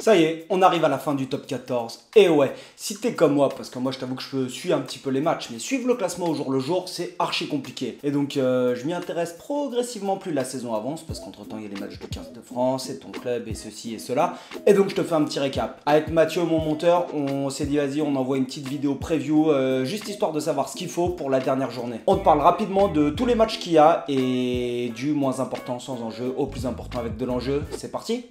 Ça y est, on arrive à la fin du top 14. Et ouais, si t'es comme moi, parce que moi je t'avoue que je suis un petit peu les matchs, mais suivre le classement au jour le jour, c'est archi compliqué. Et donc je m'y intéresse progressivement plus la saison avance, parce qu'entre temps il y a les matchs de 15 de France, et ton club, et ceci et cela. Et donc je te fais un petit récap. Avec Mathieu, mon monteur, on s'est dit vas-y, on envoie une petite vidéo preview, juste histoire de savoir ce qu'il faut pour la dernière journée. On te parle rapidement de tous les matchs qu'il y a, et du moins important sans enjeu au plus important avec de l'enjeu. C'est parti!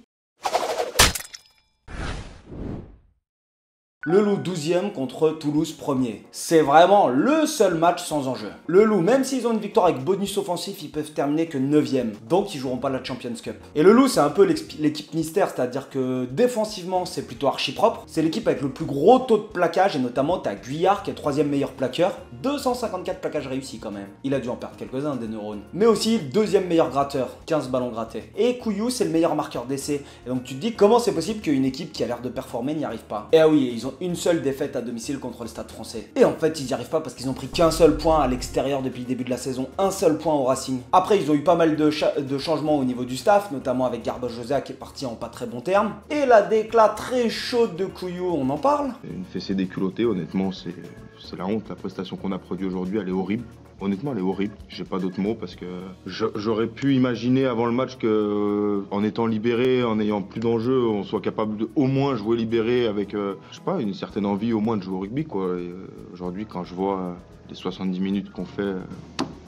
Le Loup 12e contre Toulouse 1er. C'est vraiment le seul match sans enjeu. Le Loup, même s'ils ont une victoire avec bonus offensif, ils peuvent terminer que 9e. Donc ils joueront pas la Champions Cup. Et le Loup, c'est un peu l'équipe mystère, c'est-à-dire que défensivement, c'est plutôt archi propre. C'est l'équipe avec le plus gros taux de plaquage, et notamment t'as Guyard qui est 3e meilleur plaqueur. 254 plaquages réussis quand même. Il a dû en perdre quelques-uns des neurones. Mais aussi 2e meilleur gratteur, 15 ballons grattés. Et Couillou, c'est le meilleur marqueur d'essai. Et donc tu te dis comment c'est possible qu'une équipe qui a l'air de performer n'y arrive pas. Et ah oui, ils ont une seule défaite à domicile contre le Stade Français. Et en fait, ils n'y arrivent pas parce qu'ils ont pris qu'un seul point à l'extérieur depuis le début de la saison. Un seul point au Racing. Après, ils ont eu pas mal de changements au niveau du staff, notamment avec Garba José qui est parti en pas très bon terme. Et la déclat très chaude de Couillou, on en parle? Une fessée déculottée, honnêtement, c'est la honte. La prestation qu'on a produite aujourd'hui, elle est horrible. Honnêtement, elle est horrible. J'ai pas d'autres mots parce que j'aurais pu imaginer avant le match que, en étant libéré, en n'ayant plus d'enjeu, on soit capable de au moins jouer libéré avec, je sais pas, une certaine envie au moins de jouer au rugby, quoi. Aujourd'hui, quand je vois les 70 minutes qu'on fait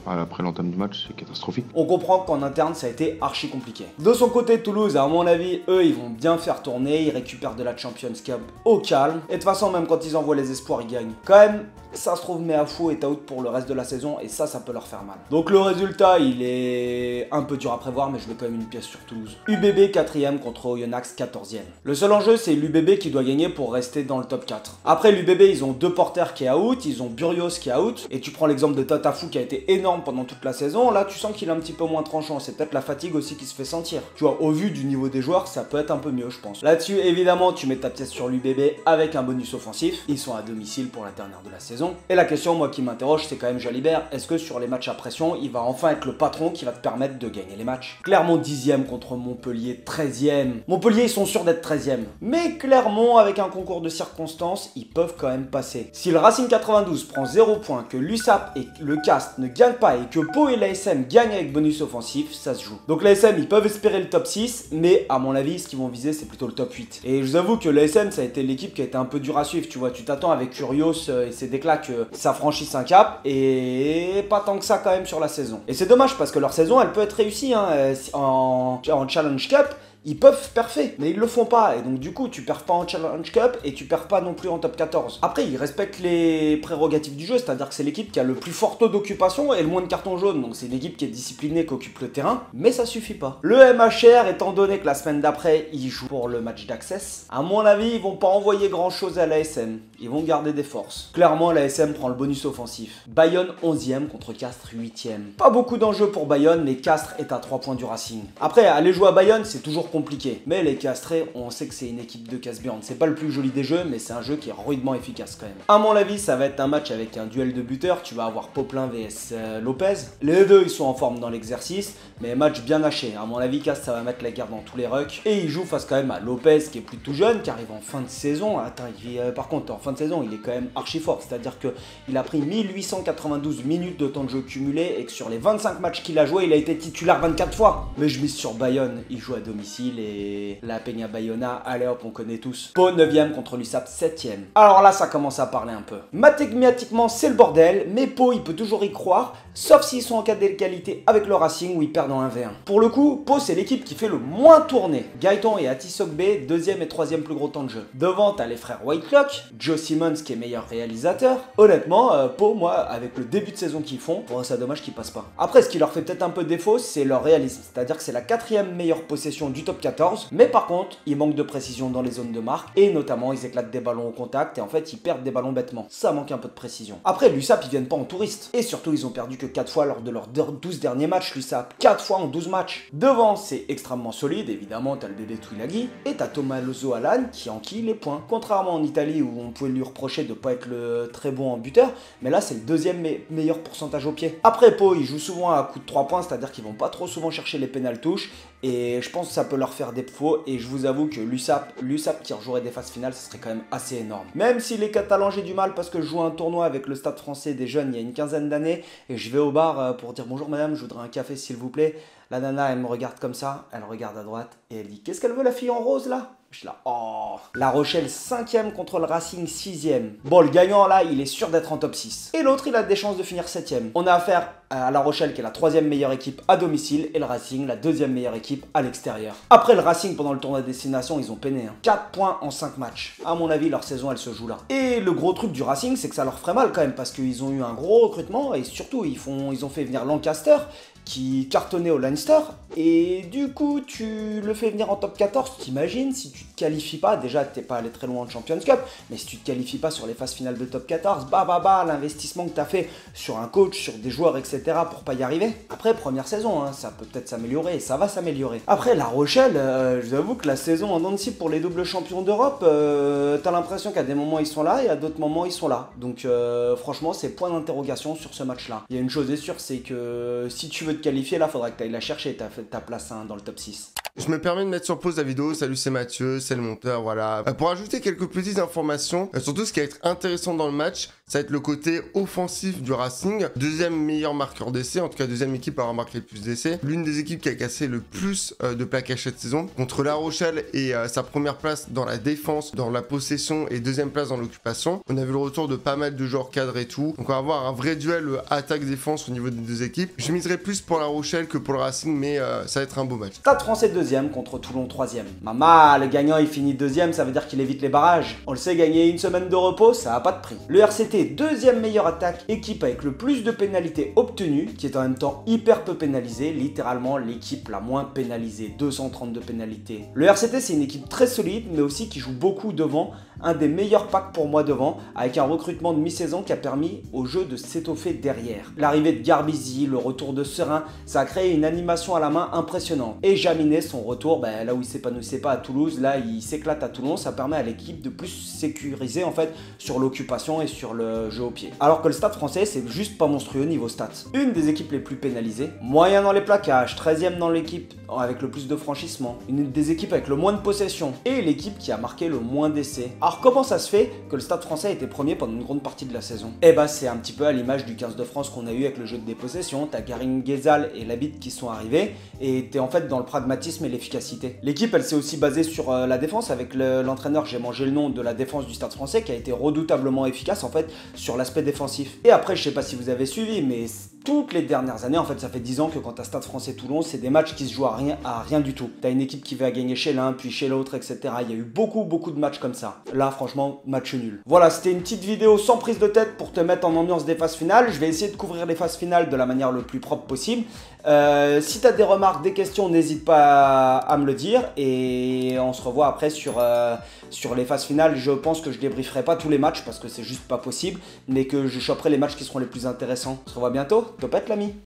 après l'entame du match, c'est catastrophique. On comprend qu'en interne, ça a été archi compliqué. De son côté, Toulouse, à mon avis, eux, ils vont bien faire tourner. Ils récupèrent de la Champions Cup au calme. Et de toute façon, même quand ils envoient les espoirs, ils gagnent. Quand même, ça se trouve, Meafou est out pour le reste de la saison. Et ça peut leur faire mal. Donc le résultat, il est un peu dur à prévoir, mais je mets quand même une pièce sur Toulouse. UBB 4e contre Oyonnax 14e. Le seul enjeu, c'est l'UBB qui doit gagner pour rester dans le top 4. Après, l'UBB, ils ont deux porteurs qui est out. Ils ont Burios qui est out. Et tu prends l'exemple de Tatafou qui a été énorme pendant toute la saison, là tu sens qu'il est un petit peu moins tranchant, c'est peut-être la fatigue aussi qui se fait sentir. Tu vois, au vu du niveau des joueurs, ça peut être un peu mieux je pense. Là-dessus, évidemment, tu mets ta pièce sur l'UBB avec un bonus offensif, ils sont à domicile pour la dernière de la saison. Et la question, moi qui m'interroge, c'est quand même Jalibert, est-ce que sur les matchs à pression, il va enfin être le patron qui va te permettre de gagner les matchs? Clermont 10e contre Montpellier 13e. Montpellier, ils sont sûrs d'être 13e. Mais Clermont, avec un concours de circonstances, ils peuvent quand même passer. Si le Racing 92 prend 0 points, que l'USAP et le CAST ne gagnent pas et que Pau et l'ASM gagnent avec bonus offensif, ça se joue. Donc l'ASM, ils peuvent espérer le top 6, mais à mon avis, ce qu'ils vont viser, c'est plutôt le top 8. Et je vous avoue que l'ASM, ça a été l'équipe qui a été un peu dure à suivre, tu vois. Tu t'attends avec Curios et ses déclats que ça franchisse un cap, et pas tant que ça quand même sur la saison. Et c'est dommage, parce que leur saison, elle peut être réussie, hein, en Challenge Cup. Ils peuvent perfer, mais ils le font pas. Et donc du coup, tu perds pas en Challenge Cup et tu perds pas non plus en top 14. Après, ils respectent les prérogatives du jeu, c'est-à-dire que c'est l'équipe qui a le plus fort taux d'occupation et le moins de cartons jaunes. Donc c'est une équipe qui est disciplinée, qui occupe le terrain, mais ça suffit pas. Le MHR, étant donné que la semaine d'après, ils jouent pour le match d'access, à mon avis, ils vont pas envoyer grand-chose à l'ASM. Ils vont garder des forces. Clairement, l'ASM prend le bonus offensif. Bayonne 11e contre Castres 8e. Pas beaucoup d'enjeux pour Bayonne, mais Castres est à 3 points du Racing. Après, aller jouer à Bayonne, c'est toujours compliqué. Mais les Castrés, on sait que c'est une équipe de casse-burn. C'est pas le plus joli des jeux, mais c'est un jeu qui est rudement efficace quand même. À mon avis, ça va être un match avec un duel de buteurs. Tu vas avoir Poplin vs Lopez. Les deux, ils sont en forme dans l'exercice, mais match bien haché. À mon avis, Castres, ça va mettre la guerre dans tous les rucks. Et il joue face quand même à Lopez, qui est plutôt jeune, qui arrive en fin de saison. Attends, par contre, en fin de saison, il est quand même archi fort. C'est-à-dire qu'il a pris 1892 minutes de temps de jeu cumulé et que sur les 25 matchs qu'il a joué, il a été titulaire 24 fois. Mais je mise sur Bayonne. Il joue à domicile et la Peña Bayona, allez hop, on connaît tous. Pau 9e contre l'USAP 7e. Alors là, ça commence à parler un peu. Mathématiquement, c'est le bordel, mais Pau, il peut toujours y croire, sauf s'ils sont en cas d'égalité avec le Racing où ils perdent en 1v1. Pour le coup, Pau, c'est l'équipe qui fait le moins tourner. Gaëtan et Atisogbe, 2e et 3e plus gros temps de jeu. Devant, t'as les frères Whitelock, Joe Simmons qui est meilleur réalisateur. Honnêtement, Pau, moi, avec le début de saison qu'ils font, c'est dommage qu'ils passent pas. Après, ce qui leur fait peut-être un peu défaut, c'est leur réalisme. C'est-à-dire que c'est la 4e meilleure possession du top 14, mais par contre, ils manquent de précision dans les zones de marque, et notamment, ils éclatent des ballons au contact, et en fait, ils perdent des ballons bêtement. Ça manque un peu de précision. Après, l'USAP, ils viennent pas en touriste. Et surtout, ils ont perdu que 4 fois lors de leurs 12 derniers matchs, l'USAP. 4 fois en 12 matchs. Devant, c'est extrêmement solide, évidemment, t'as le bébé Twilaghi, et t'as Tommaso Alan qui enquille les points. Contrairement en Italie, où on pouvait lui reprocher de pas être le très bon en buteur, mais là, c'est le 2e meilleur pourcentage au pied. Après, Pau, ils jouent souvent à coup de 3 points, c'est-à-dire qu'ils vont pas trop souvent chercher les pénales touches, Et je pense que ça peut leur faire défaut. Et je vous avoue que l'USAP qui rejouerait des phases finales, ce serait quand même assez énorme. Même si les Catalans, j'ai du mal parce que je joue un tournoi avec le Stade Français des jeunes il y a une quinzaine d'années. Et je vais au bar pour dire bonjour madame, je voudrais un café s'il vous plaît. La nana, elle me regarde comme ça, elle regarde à droite et elle dit « Qu'est-ce qu'elle veut la fille en rose là ?» Je suis là, oh. La Rochelle 5e contre le Racing 6e. Bon, le gagnant là, il est sûr d'être en top 6. Et l'autre, il a des chances de finir 7e. On a affaire à la Rochelle qui est la 3e meilleure équipe à domicile et le Racing la 2e meilleure équipe à l'extérieur. Après le Racing, pendant le tournoi de destination, ils ont peiné. 4 points en 5 matchs. À mon avis, leur saison, elle se joue là. Et le gros truc du Racing, c'est que ça leur ferait mal quand même parce qu'ils ont eu un gros recrutement et surtout, ils ont fait venir Lancaster qui cartonnait au Leinster, et du coup tu le fais venir en top 14, t'imagines si tu te qualifies pas, déjà t'es pas allé très loin en Champions Cup, mais si tu te qualifies pas sur les phases finales de top 14, l'investissement que t'as fait sur un coach, sur des joueurs, etc. pour pas y arriver. Après, première saison, hein, ça peut peut-être s'améliorer, et ça va s'améliorer. Après, La Rochelle, je vous avoue que la saison en Nancy pour les doubles champions d'Europe, t'as l'impression qu'à des moments ils sont là, et à d'autres moments ils sont là. Donc franchement, c'est point d'interrogation sur ce match-là. Il y a une chose est sûre, c'est que si tu veux te qualifier, là, faudra que tu ailles la chercher, ta place dans le top 6. Je me permets de mettre sur pause la vidéo. Salut, c'est Mathieu, c'est le monteur, voilà. Pour ajouter quelques petites informations, surtout ce qui va être intéressant dans le match, ça va être le côté offensif du Racing. Deuxième meilleur marqueur d'essai, en tout cas deuxième équipe à avoir marqué le plus d'essais. L'une des équipes qui a cassé le plus de plaquages cette saison. Contre La Rochelle et sa première place dans la défense, dans la possession et deuxième place dans l'occupation. On a vu le retour de pas mal de joueurs cadres et tout. Donc on va avoir un vrai duel attaque-défense au niveau des deux équipes. Je miserai plus pour La Rochelle que pour le Racing, mais ça va être un beau match. Stade Français 2e contre Toulon 3e. Mama, le gagnant il finit 2e, ça veut dire qu'il évite les barrages. On le sait, gagner une semaine de repos, ça a pas de prix. Le RCT 2e meilleure attaque, équipe avec le plus de pénalités obtenues, qui est en même temps hyper peu pénalisée, littéralement l'équipe la moins pénalisée, 232 pénalités. Le RCT c'est une équipe très solide, mais aussi qui joue beaucoup devant, un des meilleurs packs pour moi devant, avec un recrutement de mi-saison qui a permis au jeu de s'étoffer derrière. L'arrivée de Garbizi, le retour de Serein, ça a créé une animation à la main impressionnante. Et Jaminet, son retour, là où il s'épanouissait pas à Toulouse, là il s'éclate à Toulon, ça permet à l'équipe de plus sécuriser en fait sur l'occupation et sur le jeu au pied. Alors que le Stade Français, c'est juste pas monstrueux niveau stats. Une des équipes les plus pénalisées, moyen dans les plaquages, 13e dans l'équipe avec le plus de franchissement, une des équipes avec le moins de possession et l'équipe qui a marqué le moins d'essais. Alors comment ça se fait que le Stade Français a été premier pendant une grande partie de la saison? Eh bah c'est un petit peu à l'image du 15 de France qu'on a eu avec le jeu de dépossession. T'as Karim Ghezal et Labitte qui sont arrivés et t'es en fait dans le pragmatisme et l'efficacité. L'équipe elle s'est aussi basée sur la défense avec l'entraîneur, j'ai mangé le nom de la défense du Stade Français qui a été redoutablement efficace en fait sur l'aspect défensif. Et après je sais pas si vous avez suivi mais toutes les dernières années, en fait ça fait 10 ans que quand t'as Stade Français Toulon, c'est des matchs qui se jouent à rien du tout. T'as une équipe qui va gagner chez l'un, puis chez l'autre, etc. Il y a eu beaucoup de matchs comme ça. Là franchement, match nul. Voilà, c'était une petite vidéo sans prise de tête pour te mettre en ambiance des phases finales. Je vais essayer de couvrir les phases finales de la manière le plus propre possible. Si t'as des remarques, des questions, n'hésite pas à me le dire. Et on se revoit après sur les phases finales. Je pense que je débrieferai pas tous les matchs parce que c'est juste pas possible. Mais que je choperai les matchs qui seront les plus intéressants. On se revoit bientôt. Topette l'ami.